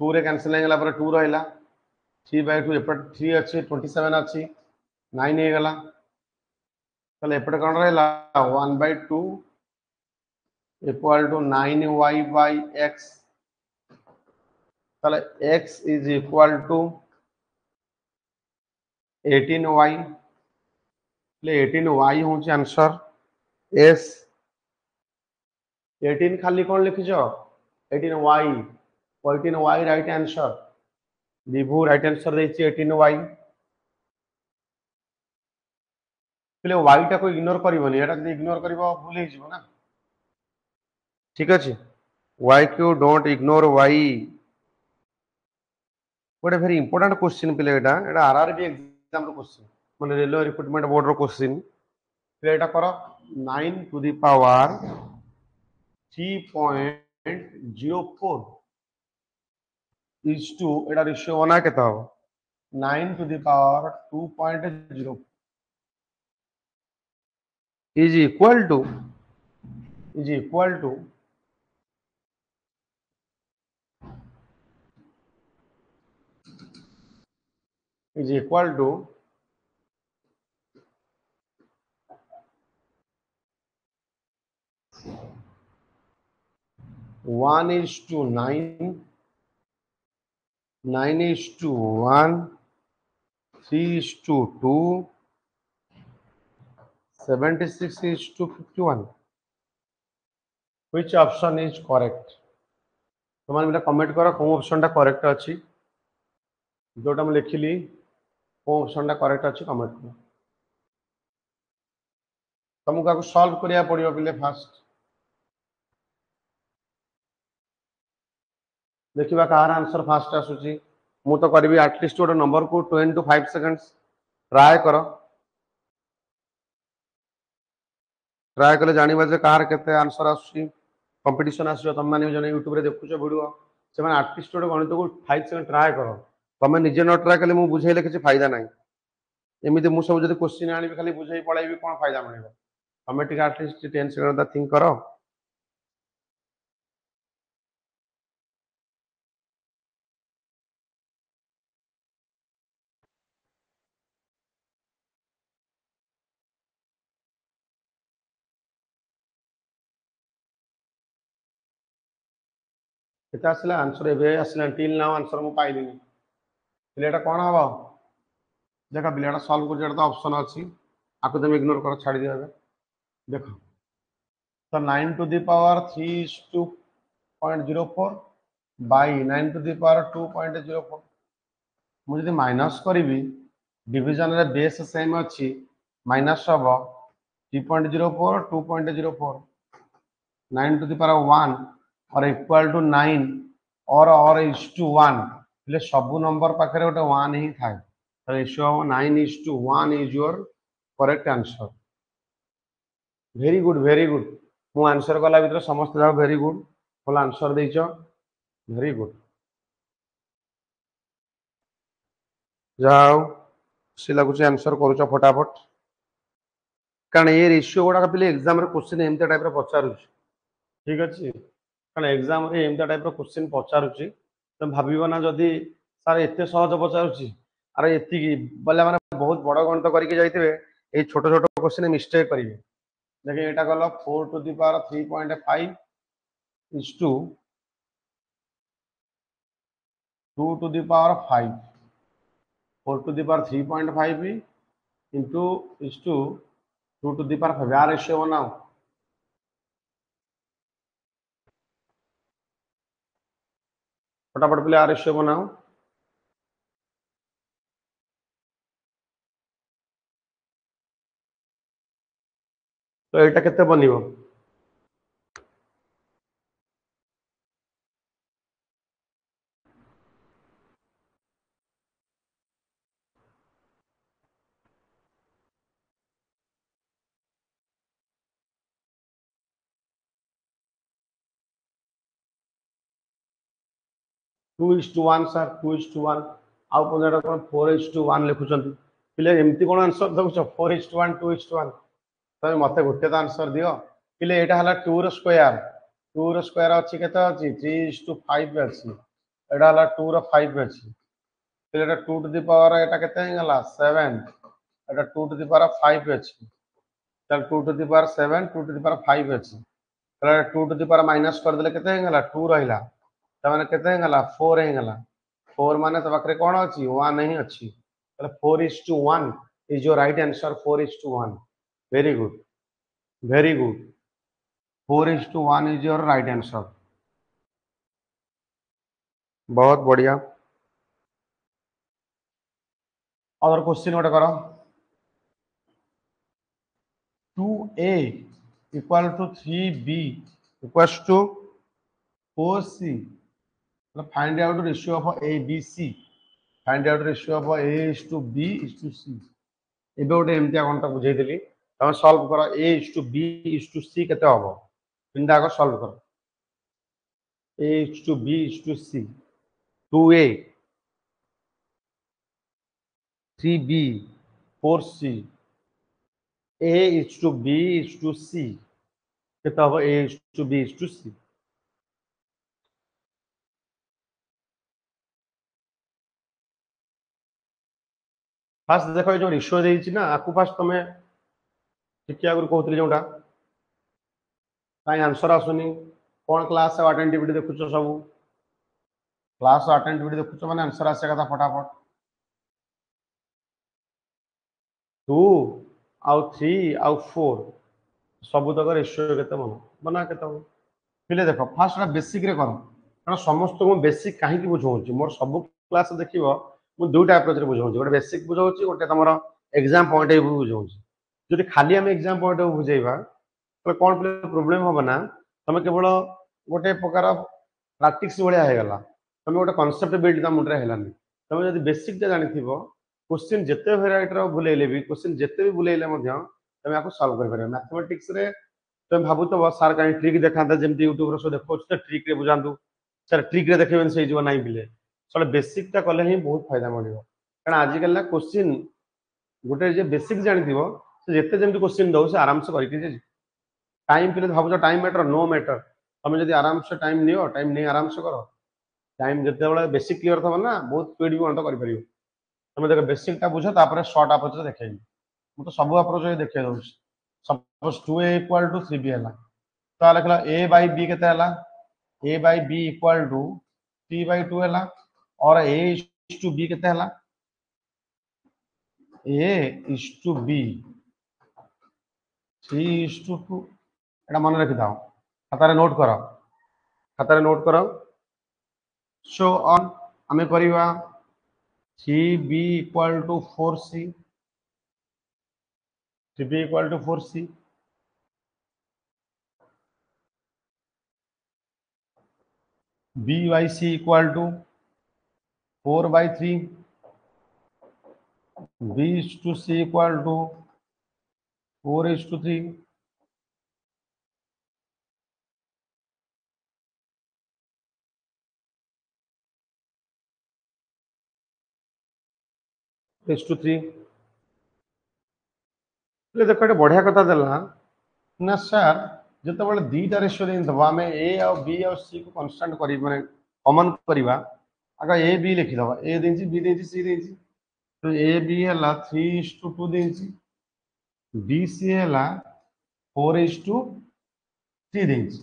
2 रे कैंसिल हेगला पर 2 रहला 3/2 एपट 3 अछि 27 अछि 9 हेगला तले एपट कोन रहला 1/2 equal to 9y by x तले x is equal to 18y ले 18y होची आंसर s 18 खाली कोन लिखि जो 18y 18y राइट आंसर विभू राइट आंसर देछि 18y पहले y टा को इग्नोर करबोनी एटा जदी इग्नोर करबो भूल हे जिवो ना ठीक अछि y को डोंट इग्नोर y गोटे वेरी इंपोर्टेंट क्वेश्चन पहले एटा आरआरबी एग्जाम रो क्वेश्चन माने रेलवे रिक्रूटमेंट बोर्ड रो क्वेश्चन पहले एटा करो 9 to the power 3.04 is to एटा रेशियो बना केता हो 9 to the power 2.0 is equal to is equal to is equal to 1:9 9:1 3:2 76:51 which option is correct तुम मैंने कमेंट करो कौन ऑप्शन टा करेक्ट अच्छी जोटा मैं लिखिली कौन ऑप्शन टा करेक्ट अच्छी कमेंट करो तुमको सॉल्व करिया पड़ियो पिले फास्ट देखिबा कार आंसर फास्ट आसुची मु तो करबी एटलीस्ट गोटे नंबर को 10 to 5 सेकंड्स ट्राई करो ट्राई कले जानिबा जे कार केते आंसर आसुची कंपटीशन आसो तुम माने जने YouTube रे देखुचो वीडियो से आर्टिस्ट गोटे गणित को 5 सेकंड ट्राए कर तुम निजे न ट्राए कले मुझे बुझेले किसी फायदा ना एमती मुझे सब जो क्वेश्चन आनी खाली बुझे पढ़ाई कौन फायदा मिले तुम टे आटलिस्ट 10 सेकंड थिंक कर केते आसला आंसर एबे आसला टिल नाउ आंसर मु पाइलिनी पिलेटा कौन हम देख पिलेटा सॉल्व कर तो ऑप्शन अच्छी आपको तुम इग्नोर कर छाड़ दिया देख तो 9 to the power 3 is to 0.04 by 9 to the power 2.04 मुझे माइनस करी डिविजन रे बेस सेम अच्छी माइनस हम 3.04 2.04 9 to the power 1 और इक्वल टू 9 और इज टू 1 એટલે ସବୁ नंबर पाखरे गोटे 1 ही थाए तो रेशियो हम 9:1 is your correct answer very good मु आंसर कला भीतर समस्त जाओ वेरी गुड भल आंसर देछ वेरी गुड जाओ से लगुच आंसर करूछ फटाफट कारण ये रेशियो गुड़ा पे एग्जाम रे क्वेश्चन एमती टाइप रे पचारुछ ठीक अच्छे कारण एग्जाम रे एमती टाइप रो क्वेश्चन पचारुछ तुम भाबिबो ना जदी सर एते सहज पचारुछ अरे एति बोले माने बहुत बड़ गणित करके जाइथिबे ए छोट छोट क्वेश्चन मिस्टेक करिवे देखिए एटा गलो 4 to the power 3.5 is to 2 to the power 5 4 to the power 3.5 into is to 2 to the power 5 यार रेशियो बनाओ फटाफट पहले यार रेशियो बनाओ तो एटा केते बनिबो 2:1 सर 2:1 आउ पंजा कोन 4:1 लिखुचंती पिले एमती कोन आंसर दउछ 4:1 2:1 तमे मते गोटे तो आंसर दियो पिले एटा हला 2 रो स्क्वायर अछि केते अछि 3:5 अछि एटा हला 2 रो 5 अछि पिले एटा 2 टू द पावर एटा केते गला 7 एटा 2 टू द पावर 5 अछि तल 2 to the power 7 2 to the power 5 अछि तले 2 टू द पावर माइनस कर देले केते गला 2 रहिला तमाने केते गला 4 हे गला 4 माने तो पाखरे कोन अछि 1 नहीं अछि तले 4:1 is your right answer 4:1 very good 4:1 is your right answer बहुत बढ़िया और क्वेश्चन गोटे करो 2a equal to 3b equals to 4c find out ratio of a b c find out ratio of a is to b is to c एबे गोटे एमतिया कोनटा बुझाई देली तमे solve करो a is to b is to c केते हबो तीनटा को solve करो a is to b is to c 2a 3b 4c a is to b is to c केते हबो a is to b is to c fast देखो ये जो रेशियो देछि ना आकु फास्ट तमे ठीक आगु कहउतली जोटा काई आंसर आसुनी कोन क्लास अटेंटिविटी देखुछ सब क्लास अटेंटिविटी देखुछ माने आंसर आसे कथा फटाफट 2 आउ 3 आउ 4 सब तक रेशियो केते बना केते पिले देखो फास्ट बेसिक रे करो कारण समस्त को बेसिक काहे की बुझौछि मोर सब क्लास देखिबो मु दुटा अप्रोच रे बुझौछि गोटे बेसिक बुझौछि गोटे तमरो एग्जाम पॉइंट ऑफ व्यू बुझौछि जदि खाली हम एग्जाम पॉइंट ऑफ बुझेबा तो कोन प्रॉब्लम होबा ना तमे केवल गोटे प्रकार प्रैक्टिस भलिया हे गला तमे गोटे कांसेप्ट बिल्ड ता मुंडरे हेलानी तमे जदि बेसिक ता जानिथिबो क्वेश्चन जेते वेराइटी रो बुलेले भी क्वेश्चन जेते भी बुलेले मध्य तमे आको सॉल्व कर परबे मैथमेटिक्स रे तुम भावुत सर कहीं ट्रिक देखा जेमती यूट्यूब रो देखो ट्रिक रे बुझातु सर ट्रिक रे देखबेन से जो नाही बिले सले बेसिक टा कले ही बहुत फायदा मिलियो कारण आज कल क्वेश्चन गोटे जे बेसिक जानि दिबो से जते जेमति क्वेश्चन दो से आराम से करि जे टाइम पिले भाबो टाइम मैटर नो मैटर तुम जदी आराम से टाइम नियो टाइम नहीं आराम से करो टाइम जते बळे बेसिक क्लियर थबो ना बहुत स्पीड भी अंत करि परियो तुम देखो बेसिक टा बुझो तापर शॉर्ट अप्रोच देखेबी मु तो सब अप्रोच देखे दउ suppose 2a equal to 3b हला तो लिखला a बाय b केते हला a by b equal to 3 by 2 हला और a इज टू b केते हला a is to b 3 is to 2 एटा मन रखि दाओ खातारे नोट करो खातारे नोट करो शो ऑन हमें करिवा 3b equal to 4c 3b equal to 4c b by c equal to 4 by 3 b is to c equal to 4 is to 3 is to 3 ले देखो ये बढ़िया कथा देला ना सर जते बळे दीटा रेशियो देन दबा में a और b और c को कांस्टेंट करी माने कॉमन करिवा आगा a b लिखि दबा a देंची b देंची c देंची तो a b हला 3 is to 2 देंची b c हला 4 is to 3 देंची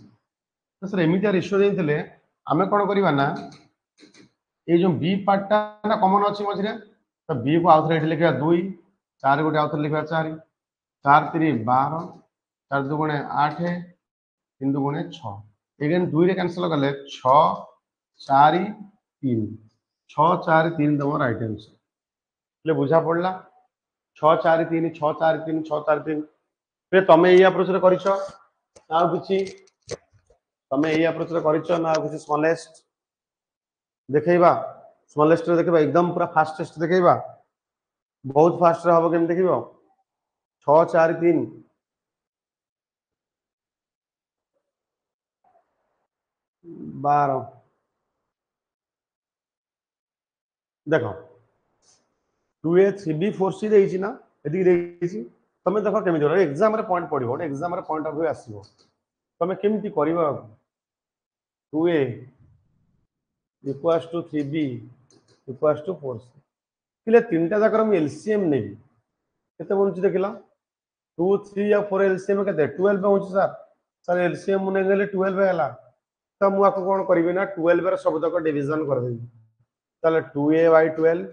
तो सर एमिटिया रेशियो देनथले हमें कोन करिवा ना ए जो बी पार्टटा ना कॉमन अछि मझरे तो बी को आउथरे एठी लिखिबा 2 4 गोटे आउथरे लिखिबा 4 4 3 12 4 2 गुणे 8 3 2 गुणे 6 एगेन 2 रे कैंसिल करले 6 4 3 6 4 3 तम राइट आंसर ले बुझा पड़ला 6 4 3 6 4 3 6 4 3 पे तमे एई अप्रोच रे करिसो आ किछि तमे एई अप्रोच रे करिसो ना किछि स्मॉलेस्ट देखेबा स्मॉलेस्ट रे देखेबा एकदम पूरा फास्टेस्ट देखेबा बहुत फास्ट रे हबो केम देखिबो 6 4 3 12 देखो 2a 3b 4c देइछि ना एति देइछि तमे देखो केमि जोर एग्जाम रे पॉइंट पडिबो एग्जाम रे पॉइंट ऑफ व्यू आसीबो तमे केमति करिवो 2a equals to 3b equals to 4c किले तीनटा जाकर हम एलसीएम नेबी केते बनछि देखिला 2 3 या 4 एलसीएम केते 12 होछि सर सर एलसीएम मुने गेले 12 हैला तो मु आको कोन करबी ना 12 रे सब तक डिवीजन कर देबी ताले 2a by 12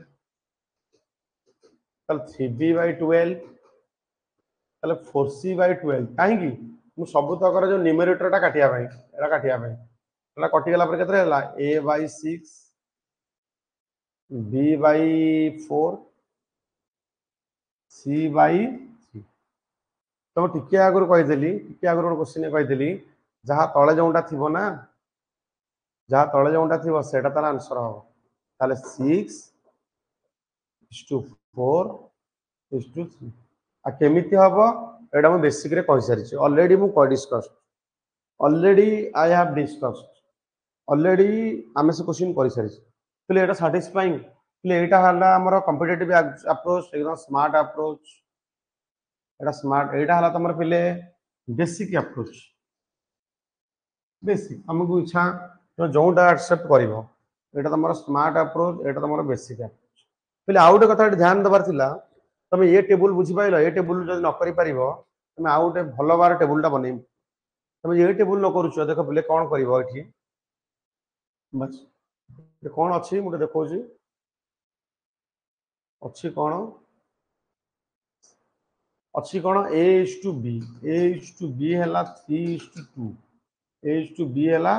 ताले 3b by 12 ताले 4c by 12 काहे की मु सब तक जो न्यूमरेटर टा काटिया भाई एरा काटिया भाई एला कटि गेला पर केते हैला a by 6 b by 4 c by 3 तो टिके आगुर कहिदेली टिके आगुर क्वेश्चन कहिदेली जहा तळे जोंटा थिबो ना जहा तळे जोंटा थिबो सेटा तार आंसर हो ताले 6 is to 4 is to 3 आ केमिति हबो एडा मु बेसिक रे कहि सारिछि ऑलरेडी मु को discuss already I have discuss already आमे से क्वेश्चन करि सारिछि तले एटा सैटिस्फाइंग तले एटा हला हमर कॉम्पिटिटिव अप्रोच एकदम स्मार्ट अप्रोच एटा स्मार्ट एटा हला तमर पिले बेसिक अप्रोच बेसिक हमको इच्छा तो जोंटा एक्सेप्ट करिवो एटा तमर स्मार्ट अप्रोच एटा तमर बेसिक अप्रोच पहिले आउट कथा ध्यान दबार थिला तमे ये टेबल बुझी पाइलो ए टेबल जदि न करि परिबो तमे आउट भलो बार टेबल टा बनै तमे ये टेबल न करूछ देखो पहिले कोन करिवो एठी बस ये कोन अछि मुटे देखौ छी अछि कोन अच्छी कौन a is to b a is to b हैला 3 is to 2 a is to b हैला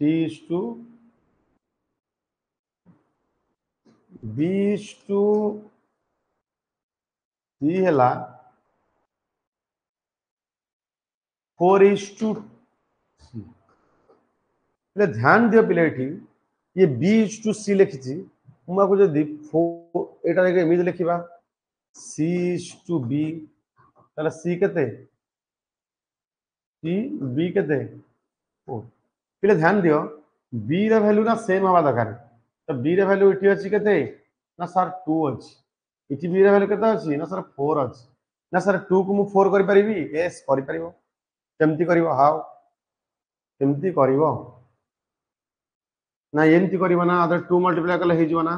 3 is to b is to c हैला 4 is to c ले ध्यान दियो पिले एठी ये b is to c लिखिछि Uma को जदी 4 एटा देखे image लिखिबा c is to b ताला c केते c b केते 4 पिले ध्यान दियो b रे वैल्यू ना सेम हवा दरकार तो b रे वैल्यू इटी अछि केते ना सर 2 अछि इटी b रे वैल्यू केते अछि ना सर 4 अछि ना सर 2 को मु 4 करि परिबी यस करि परिबो केमती करिवो हाउ केमती करिवो ना एमती करिवो ना अदर 2 मल्टीप्लाई करले हे जिवो ना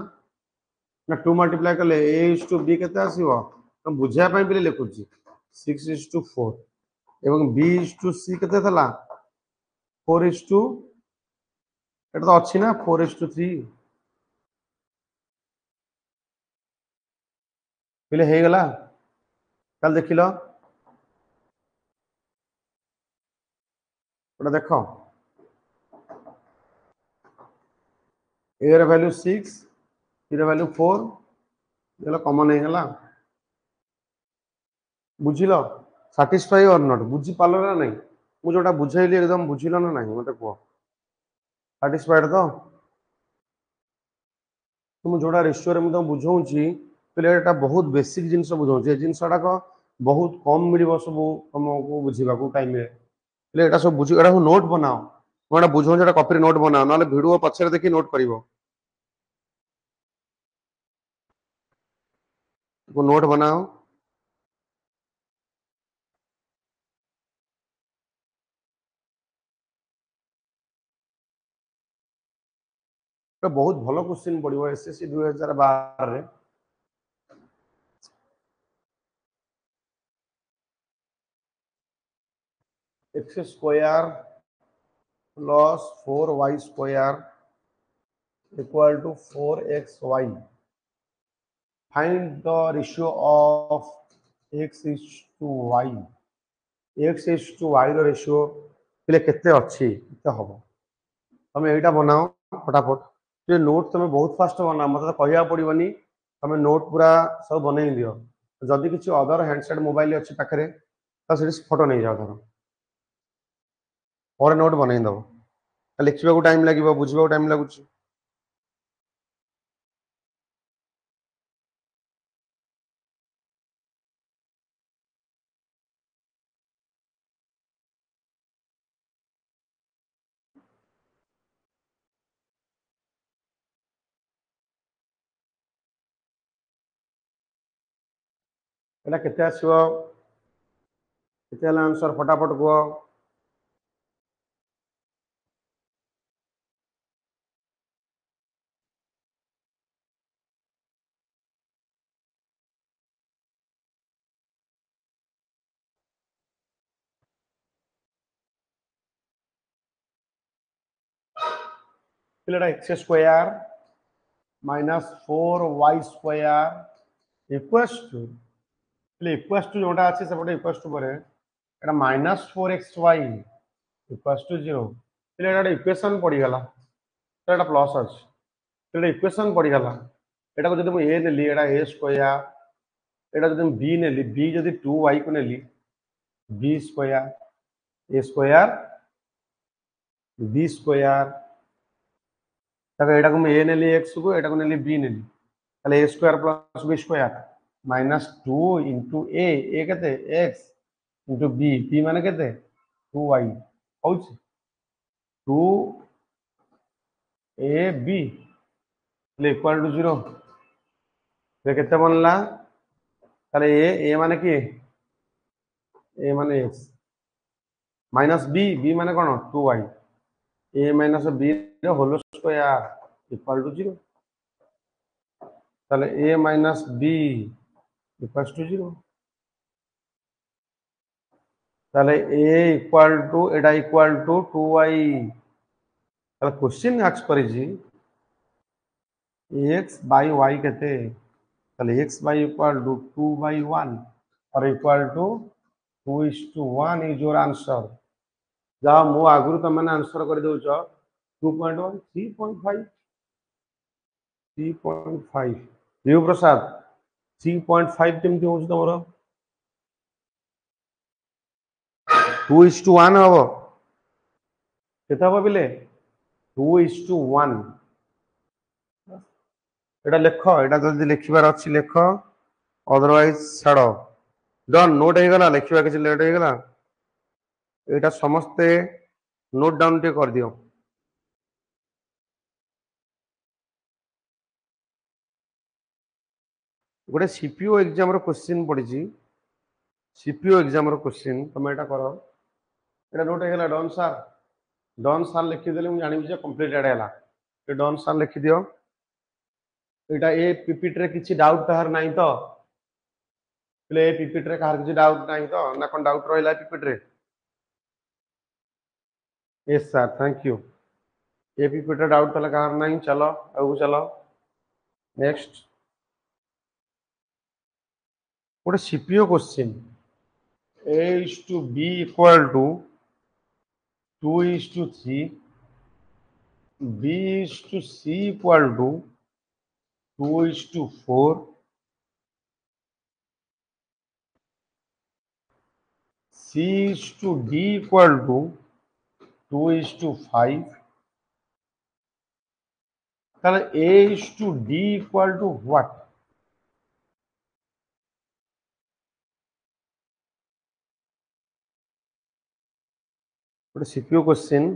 ना 2 मल्टीप्लाई करले a is to b केते आसीबो हम बुझिया पई बिले लिखुची 6 is to 4 एवं b is to c केते थला 4 is to एटा तो अछि ना 4 is to 3 बिले हे गला कल देखिलो ओटा देखो a रे वैल्यू 6 b रे वैल्यू 4 एला कॉमन हे गला बुझिलो सैटिस्फाई और नॉट बुझी पालो ना नहीं मु जोटा बुझाइली एकदम बुझिलो ना नहीं मते को सैटिस्फाइड तो तुम जोड़ा रेशियो रे मु तुम बुझौची पहिले एटा बहुत बेसिक जिंस बुझौची ए जिंसटा को बहुत कम मिलिबो सब तुमको बुझिबा को टाइम रे पहिले एटा सब बुझी एटा नोट बनाओ मोटा बुझौ जेटा कॉपी नोट बनाओ नाले वीडियो पछरे देखि नोट करिवो को नोट बनाओ तो बहुत भलो क्वेश्चन पड़िबो एसएससी 2012 रे x square plus 4y square equal to 4xy find the ratio of x is to y x is to y रो रेशियो पिले केते अछि केते हबो तमे एटा बनाओ फटाफट जे नोट तमे बहुत फास्ट बना मते कहिया पड़िबनी तमे नोट पूरा सब बनै दियो जदी किछि अदर हैंडसेट मोबाइल अछि पाखरे त सेठी फोटो नै जाओ धरो और नोट बनै दबो लिखिबा को टाइम लागिबो बुझिबा को टाइम लागुछि एटा केते आसीबो केते हला आंसर फटाफट को पिलेटा x square minus 4y square equals to equals to जोटा अछि सेपटे इक्वल्स टू परे एटा माइनस 4xy इक्वल्स टू 0 पिले एटा इक्वेशन पड़ी गला एटा प्लस अछि पिले इक्वेशन पड़ी गला एटा को जदि मु a Nelly Etah a square एटा जदि b नेली b जदि 2y को नेली b square a square b square तब एटा को मैं a नेली x को एटा को नेली b नेली ताले a square plus b square minus 2 into a केते x इंटू b माने केते 2y होउछ 2 a b इक्वल टू 0 ये केते बनला ताले a माने की a माने x माइनस b माने कोन 2y a माइनस b रे होल स्क्वायर इक्वल टू 0 ताले a minus b equal to 0 ताले a इक्वल टू एटा इक्वल टू 2y ताले क्वेश्चन आस्क करी जी x by y केते ताले x by equal to 2 by 1 और equal to 2:1 is your answer जा मु आगुरु त माने आंसर कर दउ छ 2.1 3.5 3.5 यू प्रसाद 3.5 केमती हो तमरो 2:1 हबो केता हबो बिले 2:1 एटा लेखो एटा जल्दी लिखिबार अछि लेखो अदरवाइज छाड़ो डन नोट हे गला लिखिबा किछ लेट हे गला एटा समस्ते नोट डाउन टे कर दियो। गोटे सीपीयू एग्जाम रो क्वेश्चन पड़ी जी, सीपीयू एग्जाम रो क्वेश्चन तुम एटा करो, एटा नोट हेगला डॉन सार लिखि देले मु जानि जे कंप्लीटेड हैला, ए डॉन सार लिखि दियो। एटा ए पीपीटी रे किछि डाउट तहार नाही तो, ए पीपीटी रे कहार किछि डाउट नाही तो ना कोन डाउट रहला पीपीटी रे? Yes sir, thank you. A PPT रे डाउट तले कहार नाही, चलो आगु चलो नेक्स्ट। गोटे CPU question A is to B equal to 2 is to 3, B is to C equal to 2 is to 4, C is to D equal to 2 is to 5, then A is to D equal to what? What is CPU question?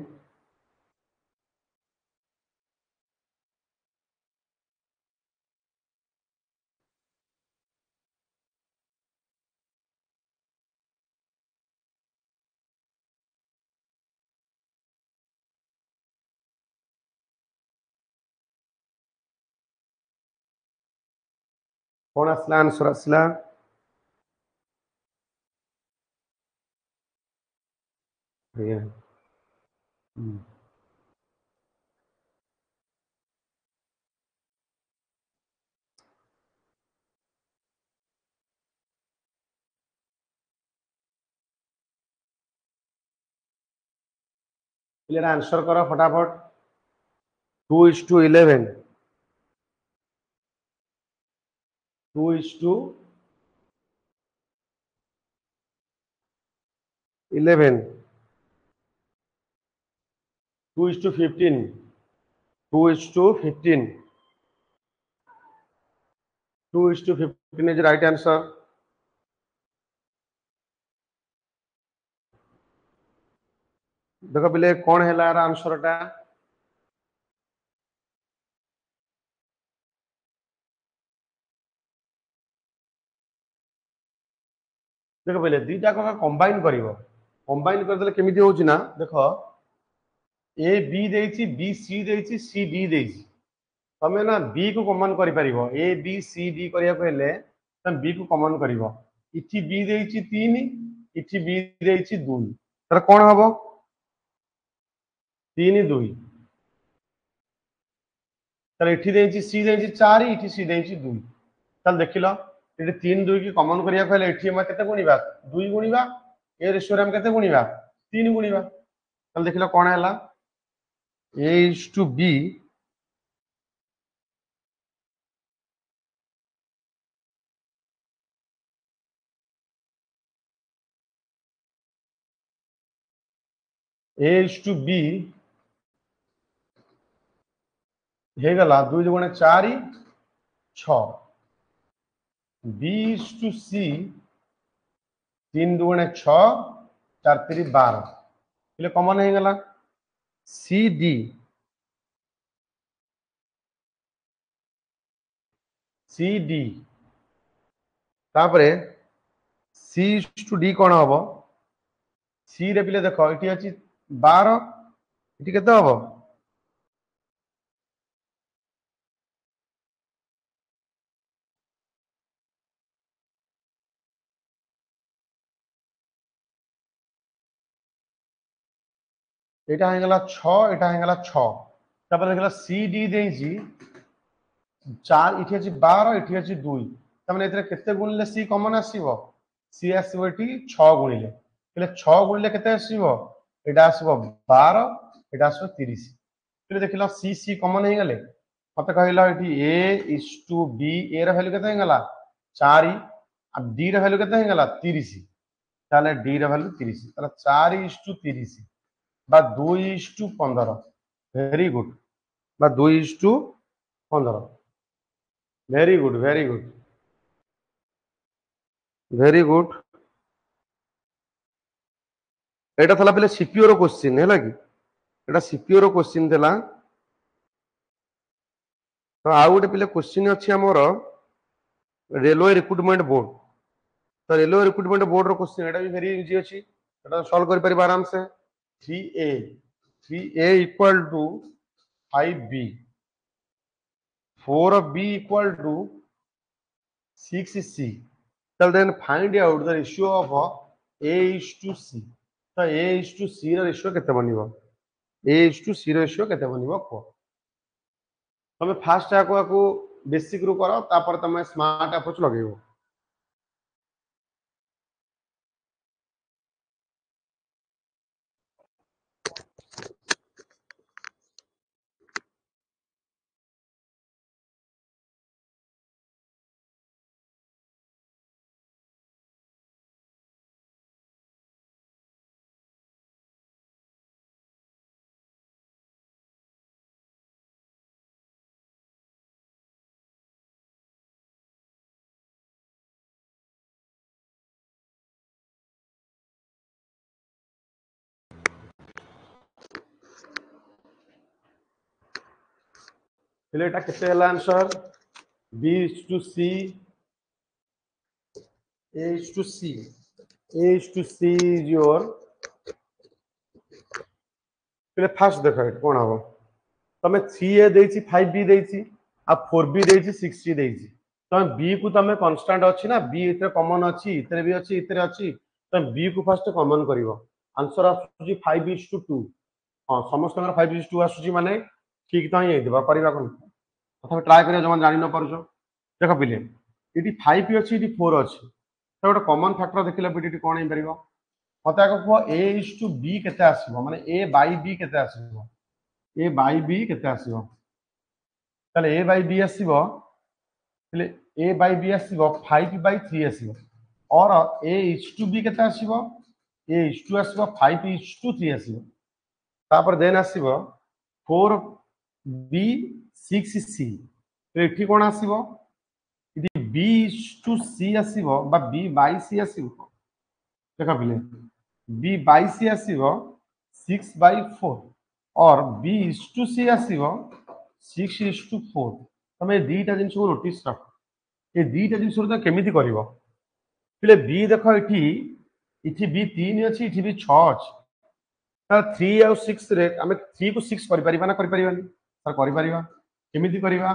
कौन आसला answer आसला? Answer करो फटाफट। 2 is to 11, 2 is to 11, 2 is to 15, 2 is to 15, 2 is to 15 is the right answer. देखो पिले कौन है यार आंसर टा? देखो पहले दीटा को कंबाइन करिवो, कंबाइन कर देले केमिति होउची ना, देखो ए बी देइची, बी सी देइची, सी डी देइची, तमे ना बी को कॉमन करि परिवो, ए बी सी डी करिया पहले तम बी को कॉमन करिवो। इठी बी देइची 3, इठी बी देइची 2, तर कोन हबो? 3 2, तर इठी देइची सी देइची 4, इठी सी देइची 2, तल देखिलो इठी 3 2 की कॉमन करिया पहले इठी हम केते गुणीबा? 2 गुणीबा, ए रेशियो रे हम केते गुणीबा? 3 गुणीबा, तल देखिलो कोन हैला? A is to B, A is to B हेगला 2 दुगुणे 4 6, B is to C 3 दुगुणे 6 4 3 12, इले कॉमन हेगला C D, C D तापरे C is to D कोन हबो? C रे पिले देखो इठी अछि 12, इठी केते हबो? एटा हेगला 6, एटा हेगला 6, तापर देखला C D देइची 4, इठी अछि 12, इठी अछि 2, तमने एतरे केते गुणले C कॉमन आसीबो? C आसीबो एठी 6 गुणिले, એટલે 6 गुणिले केते आसीबो? एटा आसीबो 12, एटा आसीबो 30, એટલે देखिलो C C कॉमन हे गेले, मते कहइलो एठी A is to B, A ର वैल्यू केते हे गेला 4, आ D ର वैल्यू केते हे गेला 30, ताले D ର वैल्यू 30, ताले 4 is to 30 বা 2 is to 15, वेरी गुड, বা 2 is to 15, very good, very good, very good. एटा थला पहले सीपीयू रो क्वेश्चन है लगी, एटा सीपीओ रो क्वेश्चन देला तो आ गोटे पिले क्वेश्चन अछि हमर रेलवे रिक्रूटमेंट बोर्ड तो रेलवे रिक्रूटमेंट बोर्ड रो क्वेश्चन एटा भी वेरी इजी अछि एटा सॉल्व कर परिबा आराम से 3a equal to 5b 4b equal to 6c. Then find out the ratio of a is to c. तो a is to c रो ratio केते बनिबो a is to c रो रेशियो केते बनिबो को तमे फास्ट आको बेसिक रू करो तापर तमे स्मार्ट अप्रोच लगेबो पहले एटा केते हला answer b is to c a is to c a is to c is your पहले फास्ट देखो एटा कोन हबो तमे 3a देछि 5b देछि आ 4b देछि 6c देछि तमे b को तमे कांस्टेंट अछि ना b इतरे कॉमन अछि इतरे भी अछि इतरे अछि तमे b को फर्स्ट कॉमन करिवो आंसर आसुची 5 is to 2 हां समस्त 5 is to 2 आसुची माने ठीक त ही देबा परिबा कोन तथा ट्राई करियो जमान जानि न परछो देखो पिले इटी 5 अछि इटी 4 अछि तो गोटे कॉमन फैक्टर देखिले बिटी कोन हे परिबो मते आको को a is to b केते आसीबो माने a by b केते आसीबो a by b केते आसीबो ताले a by b आसीबो ताले a by b आसीबो 5 by 3 आसीबो और a is to b केते आसीबो a is to आसीबो 5 is to 3 आसीबो तापर देन आसीबो 4 b 6 c तो एठी कोन आसीबो इति b is to c आसीबो बा b by c आसीबो देखा पिले b by c आसीबो 6 by 4 और b is to c आसीबो 6 is to 4 तमे दीटा जिंस को नोटिस रख ए दीटा जिंस रो केमिति करिवो पिले b देखो इठी b 3 अछि इठी b 6 अछि ता 3 और 6 रे हमें 3 को 6 करि परिबा ना करि परिबानी सर करि परिबा केमिति करिबा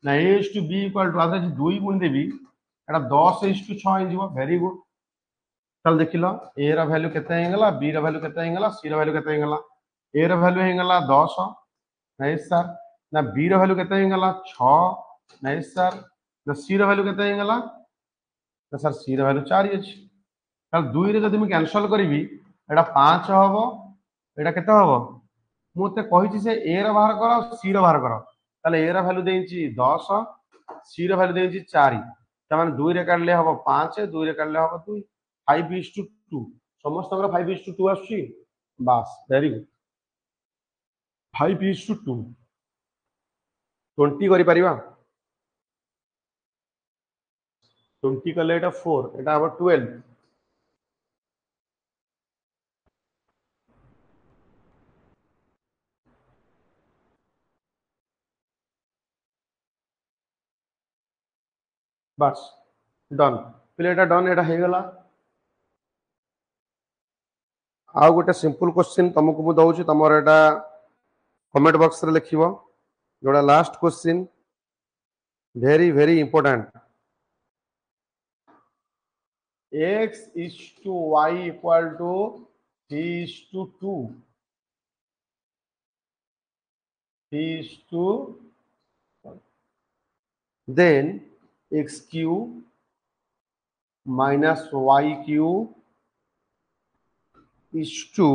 ना a is to b equal to आधा 2 गुण देबी एटा 10 is to 6 हिजिबो वेरी गुड चल देखिलो a रा वैल्यू केते हेगला b रा वैल्यू केते हेगला c रा वैल्यू केते हेगला a रा वैल्यू हेगला 10 नहीं सर ना b रा वैल्यू केते हेगला 6 नहीं सर ना c रा वैल्यू केते हेगला ना सर c रा वैल्यू 4 अछि तब 2 रे जदि मैं कैंसिल करबी एटा 5 हबो एटा केते हबो मुते कहिछि से a रा बाहर करो c रा बाहर करो ताले a रा वैल्यू देछि 10 c रा वैल्यू देछि 4 तमाने 2 रे काढले हबो 5 2 रे काढले हबो 2 5 is to 2 समस्त 5 is to 2 आछि बस वेरी गुड 5 is to 2 20 करि परिबा 20 कले एटा 4 एटा हबो 12 बस डन पिले एटा डन एटा हे गला आ गोटे सिंपल क्वेश्चन तुमको मु दउछि तमर एटा कमेंट बॉक्स रे लिखिबो जोड़ा last question very very important x is to y equal to 3 is to 2 3 is to then x cube minus y cube is to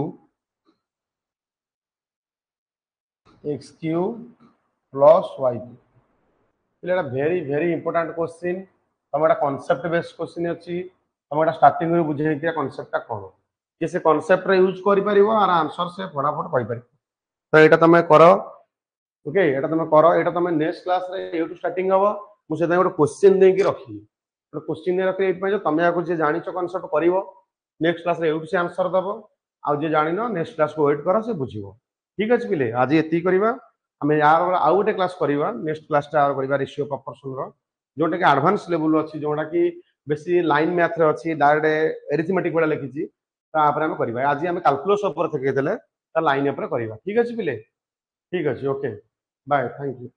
x cube plus y cube एटा very very important question तमरा concept based question अछि तमरा starting रे बुझे दिया concept कोन जे से concept रे use करि परिबो और आंसर से फटाफट कहि परिबो तो एटा तमे करो ओके एटा तमे करो एटा तमे नेक्स्ट क्लास रे एटू स्टार्टिंग हबो मु से गोटे क्वेश्चन दे के रखी तो क्वेश्चन दे रखी एट पे जो तमे आको जे जानिचो कांसेप्ट करिवो नेक्स्ट क्लास रे एटू से आंसर दबो आ जे जानिनो नेक्स्ट क्लास को वेट करो से बुझिवो ठीक अच्छे पिले आज ये करवा आम यार आउ गोटे क्लास करवा नेक्स्ट क्लास करवा रेशियो प्रपोर्शन रो जोटा कि एडवांस लेवल अच्छी जोटा कि बेसी लाइन मैथ रे अच्छी डायरेक्ट एरिथमेटिक वाला लिखी आम करवा आज आम कैलकुलस ऊपर थकेदेले लाइन ऊपर करवा ठीक अच्छे पिले ठीक अच्छे ओके बाय थैंक यू।